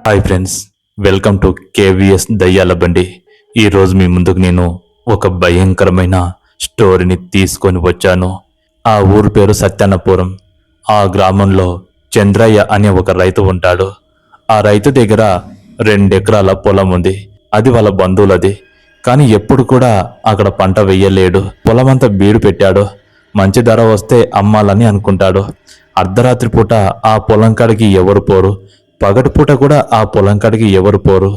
Hi friends, welcome to KVS దయ్యాల బండి. ఈరోజు మీ ముందుకు నేను ఒక భయంకరమైన స్టోరీని తీసుకొని వచ్చాను. ఆ ఊరు పేరు సత్యన్నపురం. ఆ గ్రామంలో చంద్రయ్య అనే ఒక రైతు ఉంటాడు. ఆ రైతు దగ్గర 2 ఎకరాల పొలం ఉంది. అది వాళ్ళ బంధువులది. కానీ ఎప్పుడు కూడా అక్కడ పంట వెయ్యలేడు. పొలమంతా బీడు పెట్టాడు. మంచి ధర వస్తే అమ్మాలని అనుకుంటాడు. అర్ధరాత్రి పూట ఆ పొలం కాడికి ఎవరు పోరు. పగటిపూట కూడా ఆ పొలం కాడికి ఎవరు పోరు.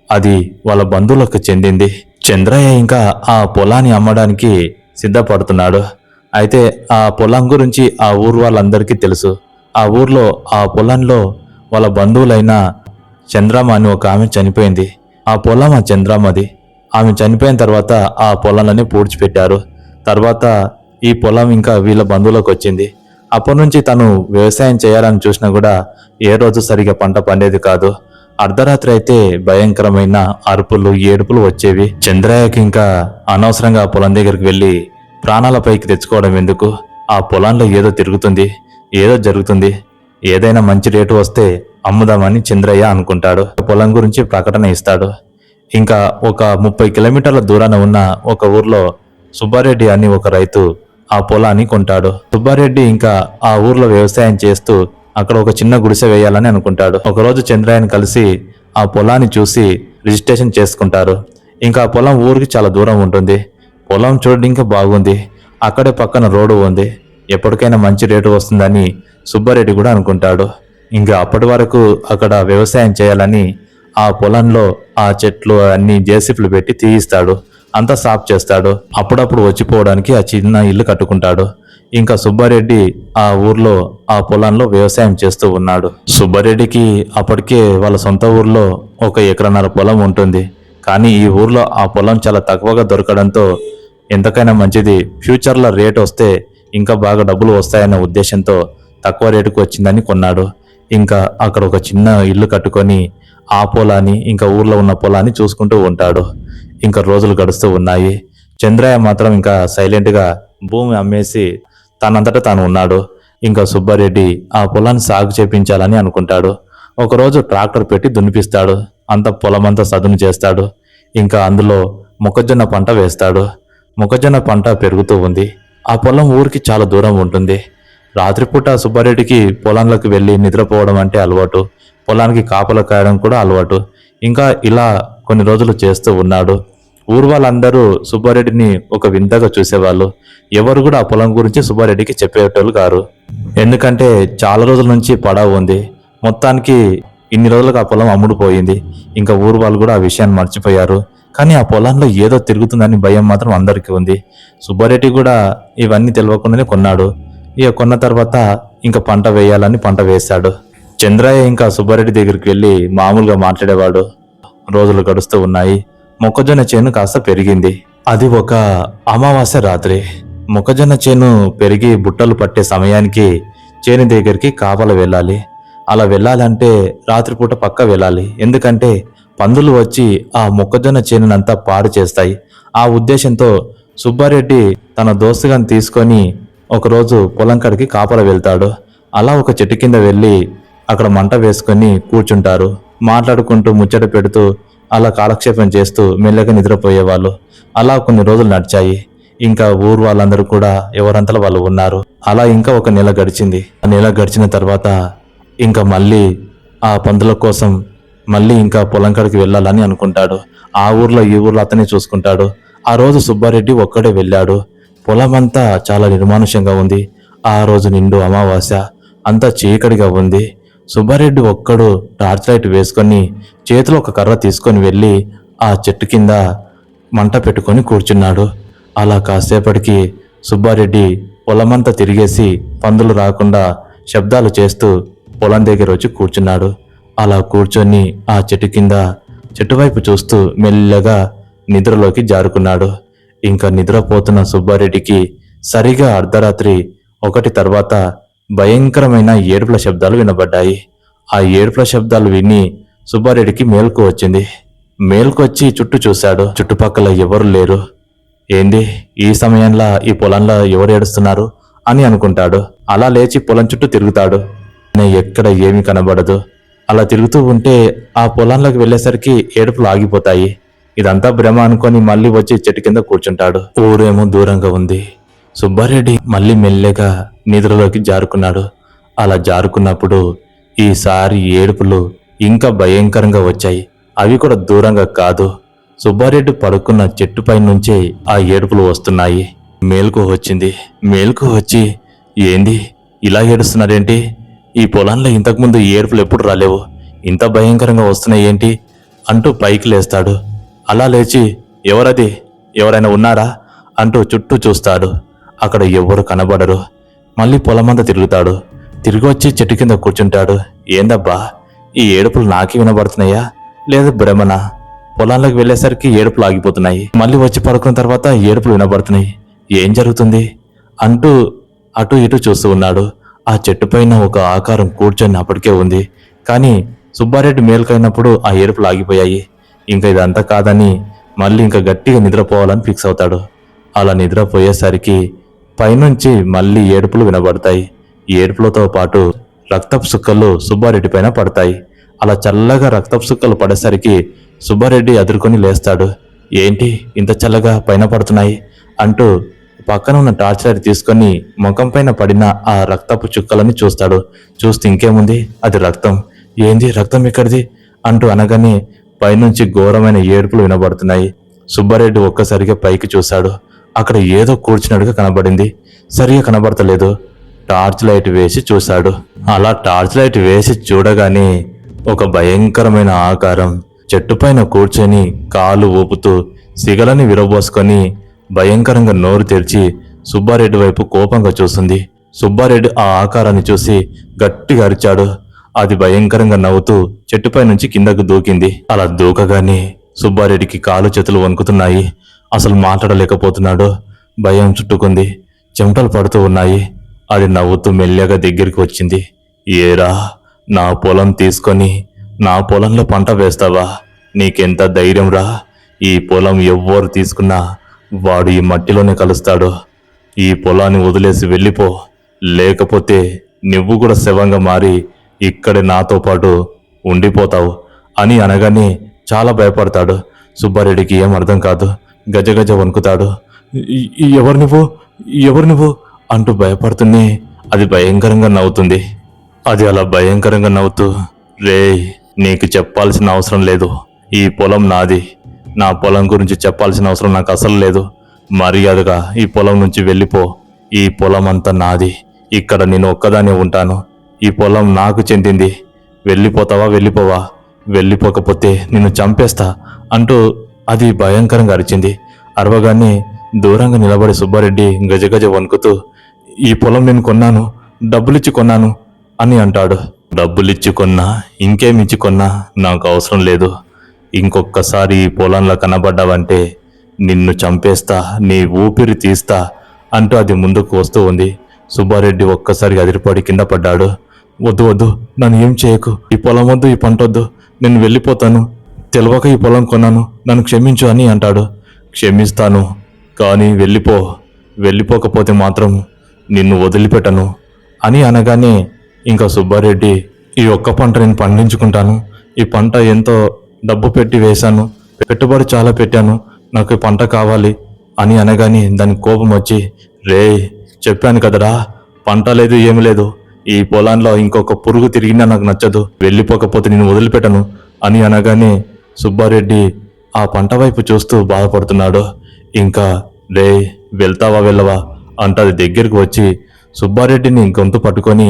అది వాళ్ళ బంధువులకు చెందింది. చంద్రయ్య ఇంకా ఆ పొలాన్ని అమ్మడానికి సిద్ధపడుతున్నాడు. అయితే ఆ పొలం గురించి ఆ ఊరు వాళ్ళందరికీ తెలుసు. ఆ ఊర్లో ఆ పొలంలో వాళ్ళ బంధువులైన చంద్రమ్మ అని ఒక ఆమె చనిపోయింది. ఆ పొలం ఆ చంద్రమ్మది. ఆమె చనిపోయిన తర్వాత ఆ పొలాలని పూడ్చిపెట్టారు. తర్వాత ఈ పొలం ఇంకా వీళ్ళ బంధువులకు వచ్చింది. అప్పటి నుంచి తను వ్యవసాయం చేయాలని చూసినా కూడా ఏ రోజు సరిగా పంట పండేది కాదు. అర్ధరాత్రి అయితే భయంకరమైన అరుపులు, ఏడుపులు వచ్చేవి. చంద్రయ్యకి ఇంకా అనవసరంగా ఆ పొలం దగ్గరికి వెళ్ళి ప్రాణాల పైకి తెచ్చుకోవడం ఎందుకు? ఆ పొలంలో ఏదో తిరుగుతుంది, ఏదో జరుగుతుంది. ఏదైనా మంచి రేటు వస్తే అమ్ముదామని చంద్రయ్య అనుకుంటాడు. పొలం గురించి ప్రకటన ఇస్తాడు. ఇంకా ఒక 30 కిలోమీటర్ల దూరాన ఉన్న ఒక ఊర్లో సుబ్బారెడ్డి అని ఒక రైతు ఆ పొలాన్ని కొంటాడు. సుబ్బారెడ్డి ఇంకా ఆ ఊర్లో వ్యవసాయం చేస్తూ అక్కడ ఒక చిన్న గుడిసె వేయాలని అనుకుంటాడు. ఒకరోజు చంద్రయ్యని కలిసి ఆ పొలాన్ని చూసి రిజిస్ట్రేషన్ చేసుకుంటారు. ఇంకా ఆ పొలం ఊరికి చాలా దూరం ఉంటుంది. పొలం చూడడానికి బాగుంది. అక్కడే పక్కన రోడ్డు ఉంది. ఎప్పటికైనా మంచి రేటు వస్తుందని సుబ్బారెడ్డి కూడా అనుకుంటాడు. ఇంకా అప్పటి వరకు అక్కడ వ్యవసాయం చేయాలని ఆ పొలంలో ఆ చెట్లు అన్ని జేసీపీలు పెట్టి తీయిస్తాడు. అంతా సాఫ్ చేస్తాడు. అప్పుడప్పుడు వచ్చిపోవడానికి ఆ చిన్న ఇల్లు కట్టుకుంటాడు. ఇంకా సుబ్బారెడ్డి ఆ ఊర్లో ఆ పొలంలో వ్యవసాయం చేస్తూ ఉన్నాడు. సుబ్బారెడ్డికి అప్పటికే వాళ్ళ సొంత ఊర్లో 1 ఎకరన్నర పొలం ఉంటుంది. కానీ ఈ ఊర్లో ఆ పొలం చాలా తక్కువగా దొరకడంతో ఎంతకైనా మంచిది, ఫ్యూచర్లో రేట్ వస్తే ఇంకా బాగా డబ్బులు వస్తాయన్న ఉద్దేశంతో తక్కువ రేటుకు వచ్చిందని కొన్నాడు. ఇంకా అక్కడ ఒక చిన్న ఇల్లు కట్టుకొని ఆ పొలాన్ని ఇంకా ఊర్లో ఉన్న పొలాన్ని చూసుకుంటూ ఉంటాడు. ఇంకా రోజులు గడుస్తూ ఉన్నాయి. చంద్రయ్య మాత్రం ఇంకా సైలెంట్గా భూమి అమ్మేసి తనంతటా తాను ఉన్నాడు. ఇంకా సుబ్బారెడ్డి ఆ పొలాన్ని సాగు చేపించాలని అనుకుంటాడు. ఒకరోజు ట్రాక్టర్ పెట్టి దున్నిపిస్తాడు. అంత పొలమంతా సదును చేస్తాడు. ఇంకా అందులో మొక్కజొన్న పంట వేస్తాడు. మొక్కజొన్న పంట పెరుగుతూ ఉంది. ఆ పొలం ఊరికి చాలా దూరం ఉంటుంది. రాత్రిపూట సుబ్బారెడ్డికి పొలంలోకి వెళ్ళి నిద్రపోవడం అంటే అలవాటు. పొలానికి కాపలా కాయడం కూడా అలవాటు. ఇంకా ఇలా కొన్ని రోజులు చేస్తూ ఉన్నాడు. ఊరు వాళ్ళందరూ సుబ్బారెడ్డిని ఒక వింతగా చూసేవాళ్ళు. ఎవరు కూడా ఆ పొలం గురించి సుబ్బారెడ్డికి చెప్పేటోళ్ళు కారు. ఎందుకంటే చాలా రోజుల నుంచి పడవ ఉంది. మొత్తానికి ఇన్ని రోజులకు ఆ పొలం అమ్ముడుపోయింది. ఇంకా ఊరు వాళ్ళు కూడా ఆ విషయాన్ని మర్చిపోయారు. కానీ ఆ పొలంలో ఏదో తిరుగుతుందని భయం మాత్రం అందరికీ ఉంది. సుబ్బారెడ్డి కూడా ఇవన్నీ తెలియకుండానే కొన్నాడు. ఇక కొన్న తర్వాత ఇంకా పంట వేయాలని పంట వేశాడు. చంద్రయ్య ఇంకా సుబ్బారెడ్డి దగ్గరికి వెళ్ళి మామూలుగా మాట్లాడేవాడు. రోజులు గడుస్తూ ఉన్నాయి. మొక్కజొన్న చేను కాస్త పెరిగింది. అది ఒక అమావాస్య రాత్రి. మొక్కజొన్న చేను పెరిగి బుట్టలు పట్టే సమయానికి చేను దగ్గరికి కాపలా వెళ్ళాలి. అలా వెళ్ళాలంటే రాత్రిపూట పక్క వెళ్ళాలి. ఎందుకంటే పందులు వచ్చి ఆ మొక్కజొన్న చేనునంతా పాడు చేస్తాయి. ఆ ఉద్దేశంతో సుబ్బారెడ్డి తన దోస్తుగాని తీసుకొని ఒకరోజు పొలం కాడికి కాపలా వెళ్తాడు. అలా ఒక చెట్టు కింద వెళ్ళి అక్కడ మంట వేసుకొని కూర్చుంటారు. మాట్లాడుకుంటూ ముచ్చట పెడుతూ అలా కాలక్షేపం చేస్తూ మెల్లగా నిద్రపోయేవాళ్ళు. అలా కొన్ని రోజులు నడిచాయి. ఇంకా ఊరు వాళ్ళందరూ కూడా ఎవరంతలో వాళ్ళు ఉన్నారు. అలా ఇంకా 1 నెల గడిచింది. ఆ నెల గడిచిన తర్వాత ఇంకా మళ్ళీ ఆ పందుల కోసం మళ్ళీ ఇంకా పొలం కాడికి వెళ్ళాలని అనుకుంటాడు. ఆ ఊర్లో ఈ ఊర్లో అతనే చూసుకుంటాడు. ఆ రోజు సుబ్బారెడ్డి ఒక్కడే వెళ్ళాడు. పొలమంతా చాలా నిర్మానుష్యంగా ఉంది. ఆ రోజు నిండు అమావాస్య. అంతా చీకటిగా ఉంది. సుబ్బారెడ్డి ఒక్కడు టార్చ్ లైట్ వేసుకొని చేతిలో ఒక కర్ర తీసుకొని వెళ్ళి ఆ చెట్టు కింద మంట పెట్టుకొని కూర్చున్నాడు. అలా కాసేపటికి సుబ్బారెడ్డి పొలమంతా తిరిగేసి పందులు రాకుండా శబ్దాలు చేస్తూ పొలం దగ్గర వచ్చి కూర్చున్నాడు. అలా కూర్చొని ఆ చెట్టు కింద చెట్టువైపు చూస్తూ మెల్లగా నిద్రలోకి జారుకున్నాడు. ఇంకా నిద్రపోతున్న సుబ్బారెడ్డికి సరిగా అర్ధరాత్రి 1 తర్వాత భయంకరమైన ఏడుపుల శబ్దాలు వినబడ్డాయి. ఆ ఏడుపుల శబ్దాలు విని సుబ్బారెడ్డికి మేల్కు వచ్చింది. మేల్కొచ్చి చుట్టూ చూశాడు. చుట్టుపక్కల ఎవరు లేరు. ఏంది ఈ సమయంలో ఈ పొలంలో ఎవరు ఏడుస్తున్నారు అని అనుకుంటాడు. అలా లేచి పొలం చుట్టూ తిరుగుతాడు. ఎక్కడ ఏమీ కనబడదు. అలా తిరుగుతూ ఉంటే ఆ పొలంలోకి వెళ్ళేసరికి ఏడుపులు ఆగిపోతాయి. ఇదంతా భ్రమ అనుకొని మళ్ళీ వచ్చి చెట్టు కింద కూర్చుంటాడు. ఊరేమో దూరంగా ఉంది. సుబ్బారెడ్డి మళ్ళీ మెల్లగా నిద్రలోకి జారుకున్నాడు. అలా జారుకున్నప్పుడు ఈసారి ఏడుపులు ఇంకా భయంకరంగా వచ్చాయి. అవి కూడా దూరంగా కాదు, సుబ్బారెడ్డి పడుకున్న చెట్టుపై నుంచే ఆ ఏడుపులు వస్తున్నాయి. మేలుకు వచ్చింది. మేలుకు వచ్చి, ఏంది ఇలా ఏడుస్తున్నారేంటి? ఈ పొలంలో ఇంతకుముందు ఈ ఏడుపులు ఎప్పుడు రాలేవు, ఇంత భయంకరంగా వస్తున్నాయి ఏంటి అంటూ పైకి లేస్తాడు. అలా లేచి, ఎవరది, ఎవరైనా ఉన్నారా అంటూ చుట్టూ చూస్తాడు. అక్కడ ఎవ్వరు కనబడరు. మళ్ళీ పొలమంతా తిరుగుతాడు. తిరిగి వచ్చి చెట్టు కింద కూర్చుంటాడు. ఏందబ్బా, ఈ ఏడుపులు నాకే వినబడుతున్నాయా లేదా భ్రమనా? పొలాల్లోకి వెళ్ళేసరికి ఏడుపులు ఆగిపోతున్నాయి. మళ్ళీ వచ్చి పడుకున్న తర్వాత ఏడుపులు వినబడుతున్నాయి. ఏం జరుగుతుంది అంటూ అటు ఇటు చూస్తూ ఉన్నాడు. ఆ చెట్టుపైన ఒక ఆకారం కూర్చొని అప్పటికే ఉంది. కానీ సుబ్బారెడ్డి మేలుకైనప్పుడు ఆ ఏడుపులు ఆగిపోయాయి. ఇంకా ఇదంతా కాదని మళ్ళీ ఇంకా గట్టిగా నిద్రపోవాలని ఫిక్స్ అవుతాడు. అలా నిద్రపోయేసరికి పైనుంచి మళ్ళీ ఏడుపులు వినబడతాయి. ఏడుపులతో పాటు రక్తపు సుక్కలు సుబ్బారెడ్డి పైన పడతాయి. అలా చల్లగా రక్తపు సుక్కలు పడేసరికి సుబ్బారెడ్డి అదురుకొని లేస్తాడు. ఏంటి ఇంత చల్లగా పైన పడుతున్నాయి అంటూ పక్కన ఉన్న టార్చ్ లైట్ తీసుకొని ముఖం పైన పడిన ఆ రక్తపు చుక్కలని చూస్తాడు. చూస్తే ఇంకేముంది, అది రక్తం. ఏంది రక్తం ఎక్కడిది అంటూ అనగానే పైనుంచి ఘోరమైన ఏడుపులు వినబడుతున్నాయి. సుబ్బారెడ్డి ఒక్కసారిగా పైకి చూశాడు. అక్కడ ఏదో కూర్చున్నట్టుగా కనబడింది. సరిగా కనబడతలేదు. టార్చ్ లైట్ వేసి చూశాడు. అలా టార్చ్ లైట్ వేసి చూడగానే ఒక భయంకరమైన ఆకారం చెట్టుపైన కూర్చొని కాలు ఊపుతూ సిగలని విరబోసుకొని భయంకరంగా నోరు తెరిచి సుబ్బారెడ్డి వైపు కోపంగా చూస్తుంది. సుబ్బారెడ్డి ఆ ఆకారాన్ని చూసి గట్టిగా అరిచాడు. అది భయంకరంగా నవ్వుతూ చెట్టుపై నుంచి కిందకు దూకింది. అలా దూకగానే సుబ్బారెడ్డికి కాలు చేతులు వణుకుతున్నాయి. అసలు మాట్లాడలేకపోతున్నాడు. భయం చుట్టుకుంది. చెమటలు పడుతూ ఉన్నాయి. అది నవ్వుతూ మెల్లగా దగ్గరికి వచ్చింది. ఏరా, నా పొలం తీసుకొని నా పొలంలో పంట వేస్తావా? నీకెంత ధైర్యం రా? ఈ పొలం ఎవ్వరు తీసుకున్నా వాడు ఈ మట్టిలోనే కలుస్తాడు. ఈ పొలాన్ని వదిలేసి వెళ్ళిపో, లేకపోతే నువ్వు కూడా శవంగా మారి ఇక్కడే నాతో పాటు ఉండిపోతావు అని అనగానే చాలా భయపడతాడు. సుబ్బారెడ్డికి ఏం అర్థం కాదు. గజగజ వణుకుతాడు. ఎవరు నువ్వు, ఎవరు నువ్వు అంటూ భయపడుతూనే అది భయంకరంగా నవ్వుతుంది. అది అలా భయంకరంగా నవ్వుతూ, రేయ్, నీకు చెప్పాల్సిన అవసరం లేదు. ఈ పొలం నాది. నా పొలం గురించి చెప్పాల్సిన అవసరం నాకు అసలు లేదు. మర్యాదగా ఈ పొలం నుంచి వెళ్ళిపో. ఈ పొలం అంతా నాది. ఇక్కడ నేను ఒక్కదానే ఉంటాను. ఈ పొలం నాకు చెందింది. వెళ్ళిపోతావా? వెళ్ళిపోవా? వెళ్ళిపోకపోతే నిన్ను చంపేస్తా అంటూ అది భయంకరంగా అరిచింది. అరవగానే దూరంగా నిలబడి సుబ్బారెడ్డి గజగజ వణుకుతూ, ఈ పొలం నేను కొన్నాను, డబ్బులిచ్చి కొన్నాను అని అంటాడు. డబ్బులిచ్చి కొన్నా, ఇంకేమిచ్చి కొన్నా నాకు అవసరం లేదు. ఇంకొక్కసారి ఈ పొలంలో కనబడ్డావంటే నిన్ను చంపేస్తా, నీ ఊపిరి తీస్తా అంటూ అది ముందుకు వస్తూ ఉంది. సుబ్బారెడ్డి ఒక్కసారి అదిరిపడి కింద పడ్డాడు. వద్దు వద్దు, నన్ను ఏం చేయకు. ఈ పొలం వద్దు, ఈ పంట వద్దు, నేను వెళ్ళిపోతాను. తెలియక ఈ పొలం కొన్నాను, నన్ను క్షమించు అని అంటాడు. క్షమిస్తాను, కానీ వెళ్ళిపో. వెళ్ళిపోకపోతే మాత్రం నిన్ను వదిలిపెట్టను అని అనగానే ఇంకా సుబ్బారెడ్డి, ఈ ఒక్క పంట నేను పండించుకుంటాను. ఈ పంట ఎంతో డబ్బు పెట్టి వేశాను, పెట్టుబడి చాలా పెట్టాను, నాకు ఈ పంట కావాలి అని అనగానే దానికి కోపం వచ్చి, రే, చెప్పాను కదరా, పంట లేదు ఏమి లేదు. ఈ పొలంలో ఇంకొక పురుగు తిరిగినా నాకు నచ్చదు. వెళ్ళిపోకపోతే నేను వదిలిపెట్టను అని అనగానే సుబ్బారెడ్డి ఆ పంట వైపు చూస్తూ బాధపడుతున్నాడు. ఇంకా, రే, వెళ్తావా వెళ్ళవా అంటూ అది దగ్గరికి వచ్చి సుబ్బారెడ్డిని గొంతు పట్టుకొని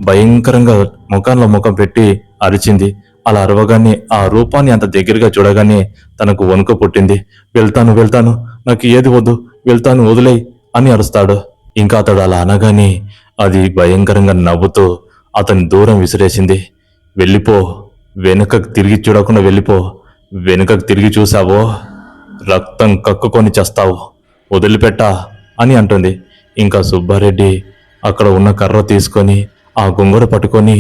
భయంకరంగా ముఖంలో ముఖం పెట్టి అరిచింది. అలా అరవగానే ఆ రూపాన్ని అంత దగ్గరగా చూడగానే తనకు వణుకు పుట్టింది. వెళ్తాను వెళ్తాను, నాకు ఏది వద్దు, వెళ్తాను, వదిలేయ్ అని అరుస్తాడు. ఇంకా అతడు అలా అనగానే అది భయంకరంగా నవ్వుతూ అతని దూరం విసిరేసింది. వెళ్ళిపో, వెనుకకు తిరిగి చూడకుండా వెళ్ళిపో. వెనుకకు తిరిగి చూసావో రక్తం కక్కుకొని చేస్తావు, వదిలిపెట్టా అని అంటుంది. ఇంకా సుబ్బారెడ్డి అక్కడ ఉన్న కర్ర తీసుకొని ఆ గుంగురు పట్టుకొని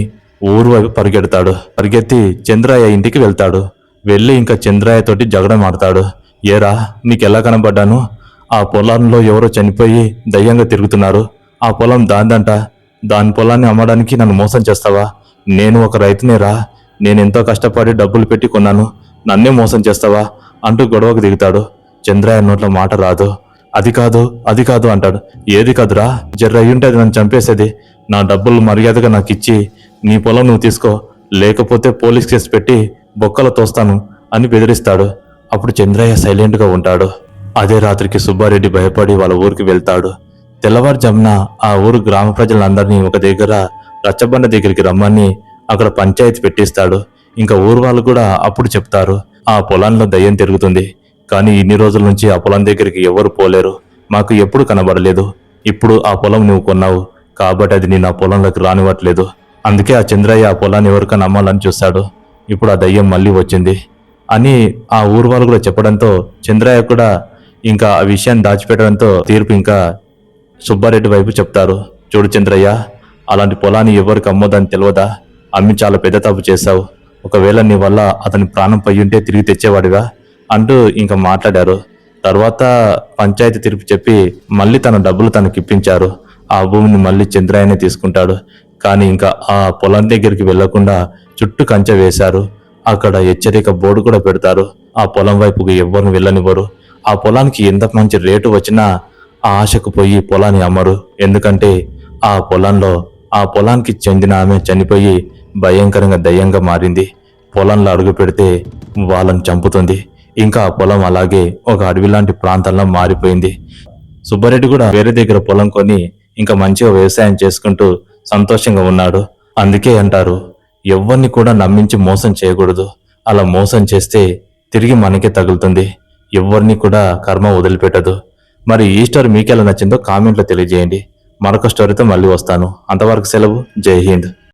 ఊరు వైపు పరిగెడతాడు. పరిగెత్తి చంద్రయ్య ఇంటికి వెళ్తాడు. వెళ్ళి ఇంకా చంద్రయ్య తోటి జగడం ఆడతాడు. ఏరా, నీకెలా కనబడ్డాను? ఆ పొలంలో ఎవరో చనిపోయి దయ్యంగా తిరుగుతున్నారు. ఆ పొలం దాందంట. దాని పొలాన్ని అమ్మడానికి నన్ను మోసం చేస్తావా? నేను ఒక రైతునేరా. నేనెంతో కష్టపడి డబ్బులు పెట్టి కొన్నాను, నన్నే మోసం చేస్తావా అంటూ గొడవకు దిగుతాడు. చంద్రయ్య నోట్లో మాట రాదు. అది కాదు అంటాడు. ఏది కాదురా, జర్ర అయ్యుంటే అది నన్ను చంపేసేది. నా డబ్బులు మర్యాదగా నాకు ఇచ్చి నీ పొలం నువ్వు తీసుకో, లేకపోతే పోలీస్ కేసు పెట్టి బొక్కలు తోస్తాను అని బెదిరిస్తాడు. అప్పుడు చంద్రయ్య సైలెంట్గా ఉంటాడు. అదే రాత్రికి సుబ్బారెడ్డి భయపడి వాళ్ళ ఊరికి వెళ్తాడు. తెల్లవారుజామున ఆ ఊరు గ్రామ ప్రజలందరినీ ఒక దగ్గర రచ్చబండ దగ్గరికి రమ్మని అక్కడ పంచాయతీ పెట్టిస్తాడు. ఇంకా ఊరు వాళ్ళు కూడా అప్పుడు చెప్తారు, ఆ పొలంలో దయ్యం తిరుగుతుంది, కానీ ఇన్ని రోజుల నుంచి ఆ పొలం దగ్గరికి ఎవరు పోలేరు, మాకు ఎప్పుడు కనబడలేదు. ఇప్పుడు ఆ పొలం నువ్వు కొన్నావు కాబట్టి అది నేను ఆ పొలంలోకి రానివ్వట్లేదు. అందుకే ఆ చంద్రయ్య ఆ పొలాన్ని ఎవరికైనా అమ్మాలని చూశాడు. ఇప్పుడు ఆ దయ్యం మళ్ళీ వచ్చింది అని ఆ ఊరు వాళ్ళు కూడా చెప్పడంతో చంద్రయ్య కూడా ఇంకా ఆ విషయాన్ని దాచిపెట్టడంతో తీర్పు ఇంకా సుబ్బారెడ్డి వైపు చెప్తారు. చూడు చంద్రయ్య, అలాంటి పొలాన్ని ఎవరికి అమ్మోదని తెలియదా? అమ్మి చాలా పెద్ద తప్పు చేశావు. ఒకవేళ నీ వల్ల అతని ప్రాణం పోయుంటే తిరిగి తెచ్చేవాడివా అంటూ ఇంకా మాట్లాడారు. తర్వాత పంచాయతీ తీర్పు చెప్పి మళ్ళీ తన డబ్బులు తనకిప్పించారు. ఆ భూమిని మళ్ళీ చంద్రయ్యనే తీసుకుంటాడు. కానీ ఇంకా ఆ పొలం దగ్గరికి వెళ్లకుండా చుట్టూ కంచె వేశారు. అక్కడ హెచ్చరిక బోర్డు కూడా పెడతారు. ఆ పొలం వైపుకు ఎవ్వరిని వెళ్ళనివ్వరు. ఆ పొలానికి ఎంత మంచి రేటు వచ్చినా ఆ ఆశకు పోయి పొలాన్ని అమ్మరు. ఎందుకంటే ఆ పొలానికి చెందిన ఆమె చనిపోయి భయంకరంగా దయ్యంగా మారింది. పొలంలో అడుగు పెడితే వాళ్ళని చంపుతుంది. ఇంకా ఆ పొలం అలాగే ఒక అడవి లాంటి ప్రాంతంలో మారిపోయింది. సుబ్బారెడ్డి కూడా వేరే దగ్గర పొలం కొని ఇంకా మంచిగా వ్యవసాయం చేసుకుంటూ సంతోషంగా ఉన్నాడు. అందుకే అంటారు, ఎవ్వరిని కూడా నమ్మించి మోసం చేయకూడదు. అలా మోసం చేస్తే తిరిగి మనకే తగులుతుంది. ఎవ్వరిని కూడా కర్మ వదిలిపెట్టదు. మరి ఈ స్టోరీ మీకెలా నచ్చిందో కామెంట్లో తెలియజేయండి. మరొక స్టోరీతో మళ్ళీ వస్తాను. అంతవరకు సెలవు. జై హింద్.